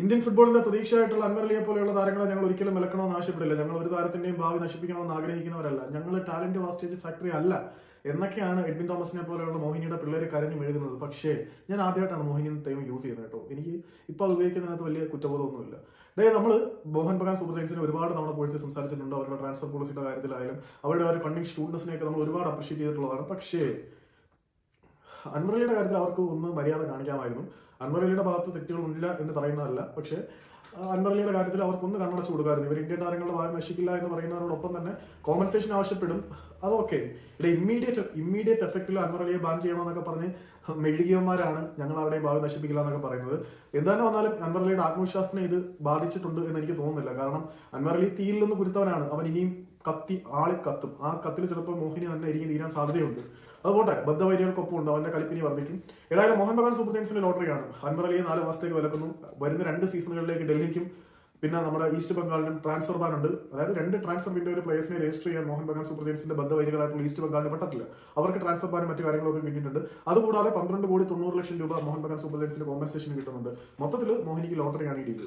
Indian ഫുട്ബോളിന്റെ പ്രതീക്ഷയായിട്ടുള്ള അൻവർ അലിയെ പോലെയുള്ള താരങ്ങളെ ഞങ്ങൾ ഒരിക്കലും വിലക്കണമെന്ന് ആവശ്യപ്പെടില്ല. ഞങ്ങൾ ഒരു താരത്തിന്റെയും ഭാവി നശിപ്പിക്കണമെന്ന് ആഗ്രഹിക്കുന്നവരല്ല. ഞങ്ങൾ ടാലന്റ് വാസ്റ്റേജ് ഫാക്ടറി അല്ല എന്നൊക്കെയാണ് എഡ്വിൻ തോമസിനെ പോലെയുള്ള മോഹിനിയുടെ പിള്ളേരെ കരഞ്ഞു മെഴുകുന്നത്. പക്ഷേ ഞാൻ ആദ്യമായിട്ടാണ് മോഹിനി ടൈം യൂസ് ചെയ്യുന്നത് കേട്ടോ. എനിക്ക് ഇപ്പോൾ അത് ഉപയോഗിക്കുന്നതിനകത്ത് വലിയ കുറ്റബോധമൊന്നുമില്ല. നമ്മൾ മോഹൻ ബഗാൻ സൂപ്പർ ജയൻസിനെ ഒരുപാട് തവണ പോയിട്ട് സംസാരിച്ചിട്ടുണ്ട്. അവരുടെ ട്രാൻസ്ഫർ പോളിസിയുടെ കാര്യത്തിലായാലും അവരുടെ ഒരു കണ്ണിങ് സ്റ്റുഡൻസിനെയൊക്കെ നമ്മൾ ഒരുപാട് അപ്രീഷിയേറ്റ് ചെയ്തിട്ടുള്ളതാണ്. പക്ഷേ അൻവർ അലിയുടെ കാര്യത്തിൽ അവർക്ക് ഒന്ന് മര്യാദ കാണിക്കാമായിരുന്നു. അൻവർ അലിയുടെ ഭാഗത്ത് തെറ്റുകളില്ല എന്ന് പറയുന്നതല്ല, പക്ഷേ അൻവർ അലിയുടെ കാര്യത്തിൽ അവർക്കൊന്ന് കണ്ണടച്ചു കൊടുക്കാമായിരുന്നു. ഇവർ ഇന്ത്യൻ താരങ്ങളുടെ ഭാഗം നശിക്കില്ല എന്ന് പറയുന്നതിനോടൊപ്പം തന്നെ കോമ്പൻസേഷൻ ആവശ്യപ്പെടും. അതൊക്കെ ഇവിടെ ഇമ്മീഡിയറ്റ് എഫക്റ്റിൽ അൻവർ അലിയെ ബാൻ ചെയ്യണമെന്നൊക്കെ പറഞ്ഞ് മെഴുകിയന്മാരാണ് ഞങ്ങൾ അവരുടെ ഭാഗം നശിപ്പിക്കില്ല എന്നൊക്കെ പറയുന്നത്. എന്താന്നെ വന്നാലും അൻവർ അലിയുടെ ആത്മവിശ്വാസത്തിനെ ഇത് ബാധിച്ചിട്ടുണ്ട് എന്ന് എനിക്ക് തോന്നുന്നില്ല. കാരണം അൻവർ അലി തീയിൽ നിന്ന് കുരുത്തവനാണ്. അവൻ ഇനിയും ആളി കത്തും. ആ കത്തിൽ ചിലപ്പോൾ മോഹിനി തന്നെ ഇരിക്കും തീരാൻ സാധ്യതയുണ്ട്. അതുപോട്ടെ, ബദ്ധവൈരികൾക്കൊപ്പം ഉണ്ട്, അവന്റെ കളിപ്പിനി വർദ്ധിക്കും. ഏതായാലും മോഹൻ ബഗാൻ സൂപ്പർ ജയൻസിന്റെ ലോട്ടറിയാണ്. അൻവർ അലിയെ 4 മാസത്തേക്ക് വിലക്കുന്നു. വരുന്ന 2 സീസണുകളിലേക്ക് ഡൽഹിക്കും പിന്നെ നമ്മുടെ ഈസ്റ്റ് ബംഗാളിനും ട്രാൻസ്ഫർ ബാൻ ഉണ്ട്. അതായത് 2 ട്രാൻസ്ഫർ വിൻഡോയിൽ പ്ലേയേഴ്സിനെ രജിസ്റ്റർ ചെയ്യാൻ മോഹൻ ബഗാൻ സൂപ്പർ ജയൻസിന്റെ ബദ്ധവൈരികളായിട്ടുള്ള ഈസ്റ്റ് ബംഗാളിന് പറ്റത്തില്ല. അവർക്ക് ട്രാൻസ്ഫർ ബാനും മറ്റു കാര്യങ്ങളൊക്കെ കിട്ടിയിട്ടുണ്ട്. അതുകൂടാതെ 12 കോടി 90 ലക്ഷം രൂപ മോഹൻ ബഗാൻ സൂപ്പർ ജയൻസിന്റെ കോമ്പൻസേഷൻ കിട്ടുന്നുണ്ട്. മൊത്തത്തിൽ മോഹിനിക്ക് ലോട്ടറിയാണ് ഈ ഡീൽ.